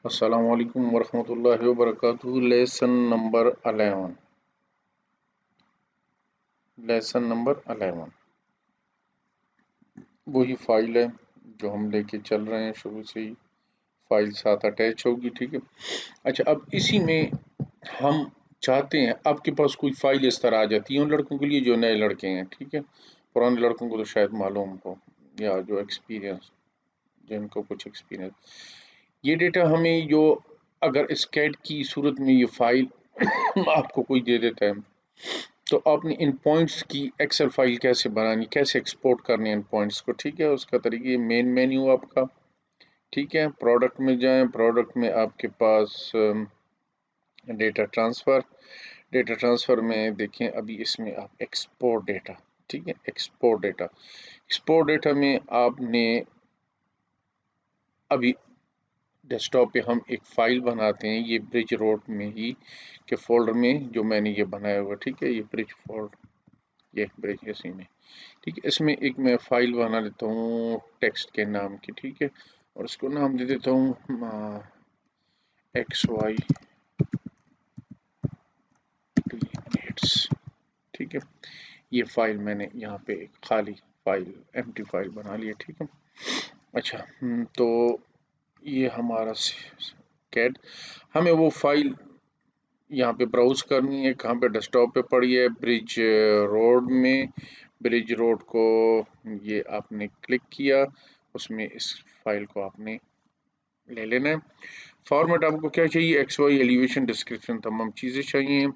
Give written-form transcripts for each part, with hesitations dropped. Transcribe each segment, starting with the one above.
अस्सलामु अलैकुम वरहमतुल्लाहि वबरकातुहू। लेसन नंबर 11 वही फाइल है जो हम लेके चल रहे हैं शुरू से ही। फाइल साथ अटैच होगी, ठीक है। अच्छा, अब इसी में हम चाहते हैं, आपके पास कोई फाइल इस तरह आ जाती है उन लड़कों के लिए जो नए लड़के हैं, ठीक है। पुराने लड़कों को तो शायद मालूम हो, या जो एक्सपीरियंस, जिनको कुछ एक्सपीरियंस, ये डेटा हमें जो, अगर स्कैट की सूरत में ये फाइल आपको कोई दे देता है, तो आपने इन पॉइंट्स की एक्सेल फाइल कैसे बनानी, कैसे एक्सपोर्ट करनी है इन पॉइंट्स को, ठीक है। उसका तरीके, मेन मेन्यू आपका, ठीक है। प्रोडक्ट में जाएं, प्रोडक्ट में आपके पास डेटा ट्रांसफ़र, डेटा ट्रांसफ़र में देखें, अभी इसमें आप एक्सपोर्ट डेटा, ठीक है, एक्सपोर्ट डेटा, एक्सपोर्ट डेटा में आपने अभी डेस्कटॉप पे हम एक फ़ाइल बनाते हैं, ये ब्रिज रोड में ही के फ़ोल्डर में जो मैंने ये बनाया हुआ, ठीक है। ये ब्रिज फोल्डर, ये ब्रिज इसी में, ठीक है। इसमें एक मैं फ़ाइल बना लेता हूँ टेक्स्ट के नाम की, ठीक है। और इसको नाम दे देता हूँ XY नीड्स, ठीक है। ये फ़ाइल मैंने यहाँ पे एक खाली फ़ाइल, एम्प्टी फ़ाइल बना ली है, ठीक है। अच्छा, तो ये हमारा कैट, हमें वो फ़ाइल यहाँ पे ब्राउज़ करनी है, कहाँ पे, डेस्कटॉप पे पड़ी है, ब्रिज रोड में। ब्रिज रोड को ये आपने क्लिक किया, उसमें इस फाइल को आपने ले लेना है। फॉर्मेट आपको क्या चाहिए, XY, एलिवेशन, डिस्क्रिप्शन, तमाम चीज़ें चाहिए,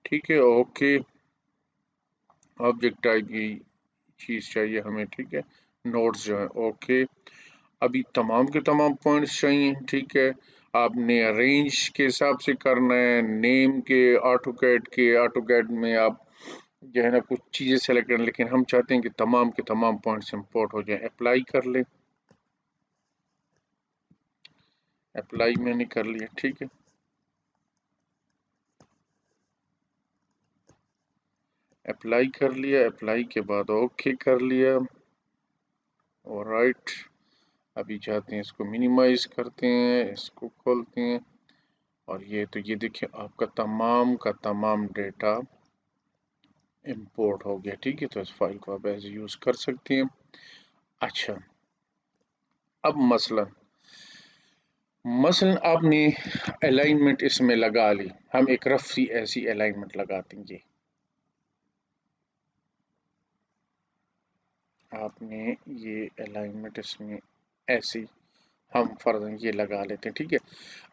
ठीक है। ओके, ऑब्जेक्ट टाइप की चीज़ चाहिए हमें, ठीक है। नोट्स जो है, ओके। अभी तमाम के तमाम पॉइंट्स चाहिए, ठीक है। आपने रेंज के हिसाब से करना है, नेम के, ऑटोकैड में आप जो है ना कुछ चीज़ें सेलेक्ट करें, लेकिन हम चाहते हैं कि तमाम के तमाम पॉइंट्स इंपोर्ट हो जाएं। अप्लाई कर लें, अप्लाई मैंने कर लिया, ठीक है। अप्लाई कर लिया, अप्लाई के बाद ओके कर लिया, और राइट। अभी चाहते हैं इसको मिनिमाइज करते हैं, इसको खोलते हैं, और ये तो ये देखिए आपका तमाम का तमाम डेटा इंपोर्ट हो गया, ठीक है। तो इस फाइल को आप ऐसे यूज़ कर सकते हैं। अच्छा, अब मसलन मसलन आपने अलाइनमेंट इसमें लगा ली, हम एक रफ सी ऐसी अलाइनमेंट लगा देंगे। आपने ये अलाइनमेंट इसमें ऐसी, हम फर्जन ये लगा लेते हैं, ठीक है।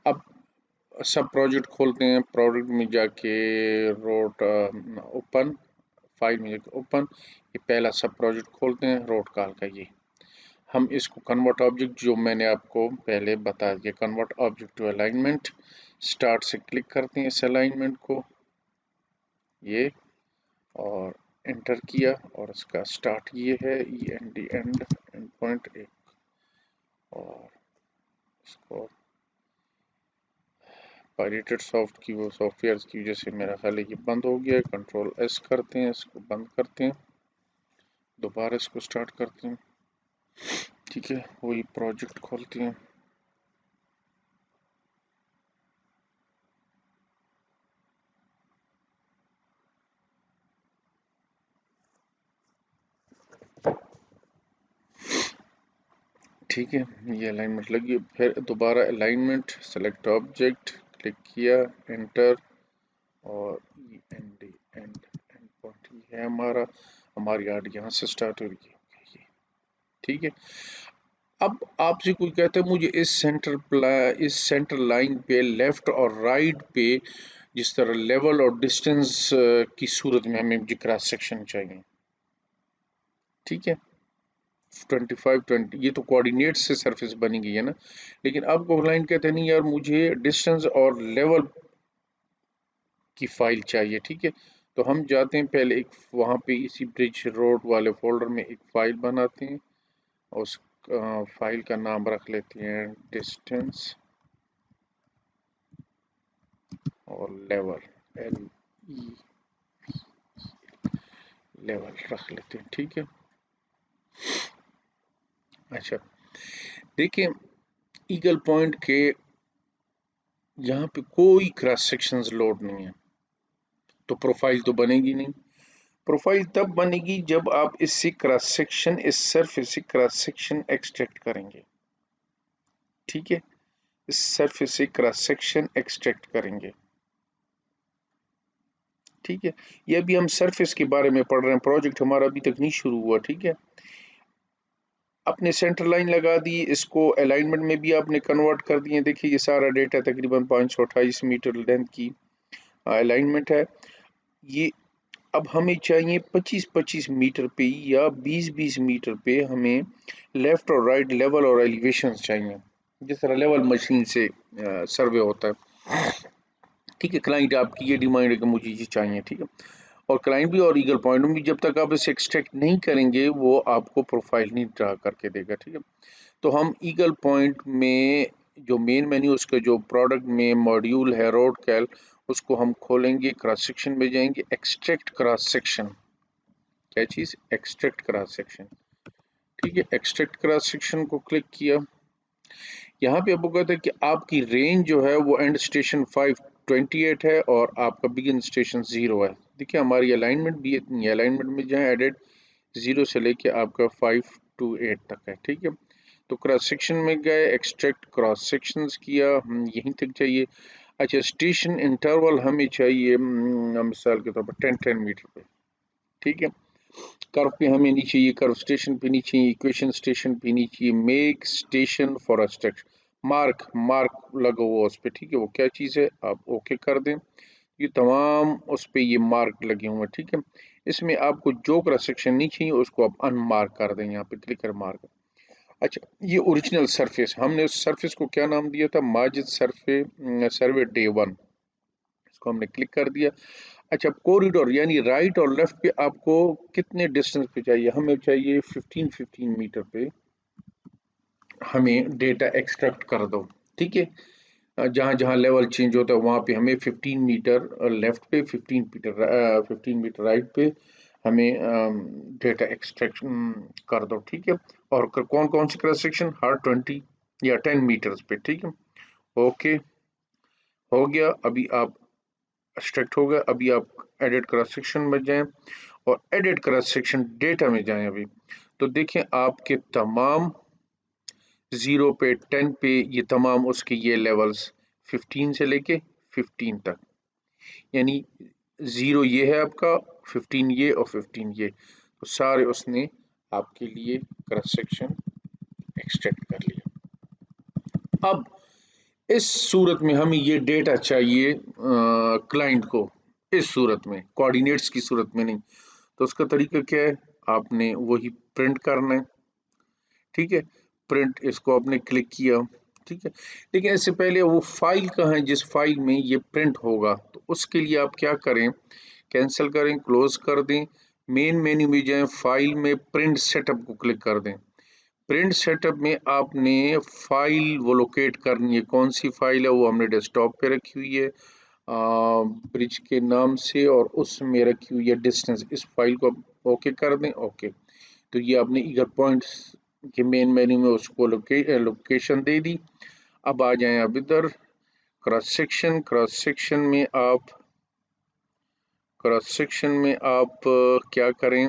अब सब प्रोजेक्ट खोलते हैं, प्रोजेक्ट में जाके रोड ओपन, फाइल में जाके ओपन, ये पहला सब प्रोजेक्ट खोलते हैं रोड कॉल का। ये हम इसको कन्वर्ट ऑब्जेक्ट, जो मैंने आपको पहले बता दिया, convert object to alignment, start से क्लिक करते हैं इस अलाइनमेंट को, ये, और एंटर किया, और इसका स्टार्ट ये है, END, एंड पॉइंट एक, और इसको पायरेटेड सॉफ्ट की वो सॉफ्टवेयर की वजह से मेरा ख्याल है ये बंद हो गया है। Ctrl+S करते हैं, इसको बंद करते हैं, दोबारा इसको स्टार्ट करते हैं, ठीक है। वही प्रोजेक्ट खोलते हैं, ठीक है। ये अलाइनमेंट लगी, फिर दोबारा अलाइनमेंट, सेलेक्ट ऑब्जेक्ट, क्लिक किया, एंटर, और एंड पॉइंट ये है हमारा, हमारी आर्ट यहाँ से स्टार्ट हो रही है, ये, ठीक है। अब आपसे कोई कहता है मुझे इस सेंटर लाइन पे लेफ्ट और राइट पे जिस तरह लेवल और डिस्टेंस की सूरत में हमें क्रॉस सेक्शन चाहिए, ठीक है। 25-20 ये तो कोऑर्डिनेट से सरफेस बनी गई है ना, लेकिन आपको क्लाइंट कहते हैं नहीं यार मुझे डिस्टेंस और लेवल की फाइल चाहिए, ठीक है। तो हम जाते हैं पहले एक वहाँ पे इसी ब्रिज रोड वाले फोल्डर में एक फाइल बनाते हैं, और उस फाइल का नाम रख लेते हैं डिस्टेंस और लेवल, LE, लेवल रख लेते हैं, ठीक है। अच्छा, देखिए ईगल पॉइंट के यहाँ पे कोई क्रॉस सेक्शंस लोड नहीं है, तो प्रोफाइल तो बनेगी नहीं। प्रोफाइल तब बनेगी जब आप इससे क्रॉस सेक्शन, इस सरफेस से क्रॉस सेक्शन एक्सट्रैक्ट करेंगे। ठीक है, इस सरफेस से क्रॉस सेक्शन एक्सट्रैक्ट करेंगे। ठीक है, ये अभी हम सरफेस के बारे में पढ़ रहे हैं, प्रोजेक्ट हमारा अभी तक नहीं शुरू हुआ। ठीक है, अपने सेंटर लाइन लगा दी, इसको अलाइनमेंट में भी आपने कन्वर्ट कर दिए। देखिए ये सारा डेटा तकरीबन 528 मीटर लेंथ की अलाइनमेंट है। ये अब हमें चाहिए 25-25 मीटर पे या 20-20 मीटर पे हमें लेफ्ट और राइट लेवल और एलिवेशन चाहिए, जिस तरह लेवल मशीन से सर्वे होता है। ठीक है, क्लाइंट आपकी ये डिमांड है कि मुझे ये चाहिए। ठीक है, और क्लाइंट भी और ईगल पॉइंट में भी जब तक आप इसे एक्सट्रैक्ट नहीं करेंगे वो आपको प्रोफाइल नहीं ड्रा करके देगा। ठीक है, तो हम ईगल पॉइंट में जो मेन मेन्यू उसका जो प्रोडक्ट में मॉड्यूल है रोड कैल, उसको हम खोलेंगे, क्रॉस सेक्शन में जाएंगे, एक्सट्रैक्ट क्रॉस सेक्शन। क्या चीज़? Extract cross section. ठीक है, एक्सट्रैक्ट क्रॉस सेक्शन को क्लिक किया। यहाँ पे आपको कहता है कि आपकी रेंज जो है वो एंड स्टेशन 528 है और आपका बिगिन स्टेशन 0 है। देखिए हमारी अलाइनमेंट भी इतनी है, अलाइनमेंट में जहाँ एडेड 0 से लेके आपका 5 to 8 तक है। ठीक है, तो क्रॉस सेक्शन में गए, एक्सट्रैक्ट क्रॉस सेक्शंस किया, यहीं तक चाहिए। अच्छा, स्टेशन इंटरवल हमें चाहिए मिसाल के तौर पर 10-10 मीटर पे। ठीक है, कर्व पे हमें नहीं चाहिए, कर्व स्टेशन पे नहीं चाहिए, इक्वेशन स्टेशन पे नहीं चाहिए। Make station for a structure, mark mark लगा हुआ उस पर। ठीक है, वो क्या चीज़ है, आप ओके कर दें। ये तमाम उस पे ये मार्क लगे हुए हैं। ठीक है, इसमें आपको जो क्रॉस सेक्शन नहीं चाहिए उसको आप अनमार्क कर दें, यहाँ पे क्लिक कर मार्क। अच्छा, ये ओरिजिनल सरफेस, हमने उस सरफेस को क्या नाम दिया था? माजिद सरफे सर्वे डे 1, इसको हमने क्लिक कर दिया। अच्छा, कॉरिडोर यानी राइट और लेफ्ट पे आपको कितने डिस्टेंस पे चाहिए? हमें चाहिए 15-15 मीटर पे हमें डेटा एक्सट्रैक्ट कर दो। ठीक है, जहाँ जहाँ लेवल चेंज होता है वहाँ पे हमें 15 मीटर लेफ्ट पे, 15 मीटर राइट पे हमें डेटा एक्सट्रैक्शन कर दो। ठीक है, और कौन कौन सी क्रॉस सेक्शन? हर 20 या 10 मीटर्स पे। ठीक है, ओके हो गया। अभी आप एक्सट्रैक्ट हो गया, अभी आप एडिट क्रॉस सेक्शन में जाएं और एडिट क्रॉस सेक्शन डेटा में जाएं अभी। तो देखें आपके तमाम 0 पे 10 पे ये तमाम उसके ये लेवल्स 15 से लेके 15 तक, यानी 0 ये है आपका, 15 ये और 15 ये, तो सारे उसने आपके लिए क्रॉस सेक्शन एक्सट्रैक्ट कर लिया। अब इस सूरत में हमें ये डेटा चाहिए क्लाइंट को, इस सूरत में, कोऑर्डिनेट्स की सूरत में नहीं। तो उसका तरीका क्या है? आपने वही प्रिंट करना है। ठीक है, प्रिंट, इसको आपने क्लिक किया। ठीक है, लेकिन इससे पहले वो फाइल कहाँ है जिस फाइल में ये प्रिंट होगा? तो उसके लिए आप क्या करें? कैंसिल करें, क्लोज कर दें, मेन मेन्यू में जाएं, फाइल में प्रिंट सेटअप को क्लिक कर दें। प्रिंट सेटअप में आपने फाइल वो लोकेट करनी है, कौन सी फाइल है? वो हमने डेस्कटॉप पे रखी हुई है ब्रिज के नाम से, और उसमें रखी हुई है डिस्टेंस। इस फाइल को ओके कर दें। ओके, तो ये आपने ईगर पॉइंट्स के मेन मेन्यू में उसको लोकेशन दे दी। अब आ जाएं आप इधर क्रॉस सेक्शन, क्रॉस सेक्शन में आप क्या करें?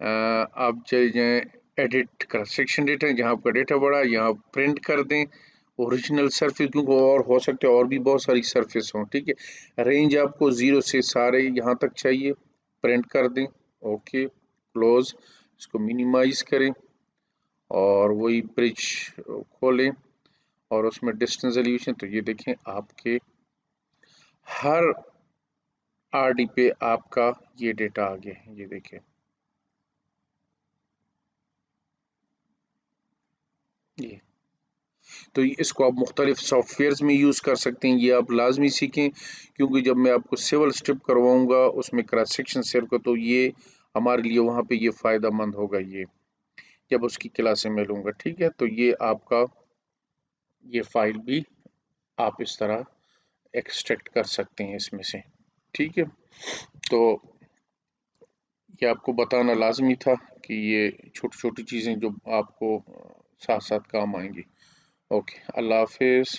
आप चले जाएं एडिट क्रॉस सेक्शन डेटा, जहाँ आपका डेटा बड़ा, यहाँ प्रिंट कर दें ओरिजिनल सरफेस, क्योंकि और हो सकते हैं और भी बहुत सारी सरफेस हों। ठीक है, रेंज आपको 0 से सारे यहाँ तक चाहिए, प्रिंट कर दें। ओके, क्लोज, इसको मिनिमाइज करें और वही ब्रिज खोलें और उसमें डिस्टेंस एलिवेशन। तो ये देखें आपके हर आरडी पे आपका ये डेटा आ गया है, ये देखें। ये तो इसको आप मुख्तलिफ सॉफ्टवेयर्स में यूज़ कर सकते हैं, ये आप लाजमी सीखें, क्योंकि जब मैं आपको सिविल स्ट्रिप करवाऊंगा उसमें क्रॉस सेक्शन सेल को, तो ये हमारे लिए वहाँ पे ये फ़ायदा मंद होगा, ये जब उसकी क्लासें में लूँगा। ठीक है, तो ये आपका ये फाइल भी आप इस तरह एक्सट्रैक्ट कर सकते हैं इसमें से। ठीक है, तो ये आपको बताना लाजमी था कि ये छोटी छोटी चीज़ें जो आपको साथ साथ काम आएंगी। ओके, अल्लाह हाफिज़।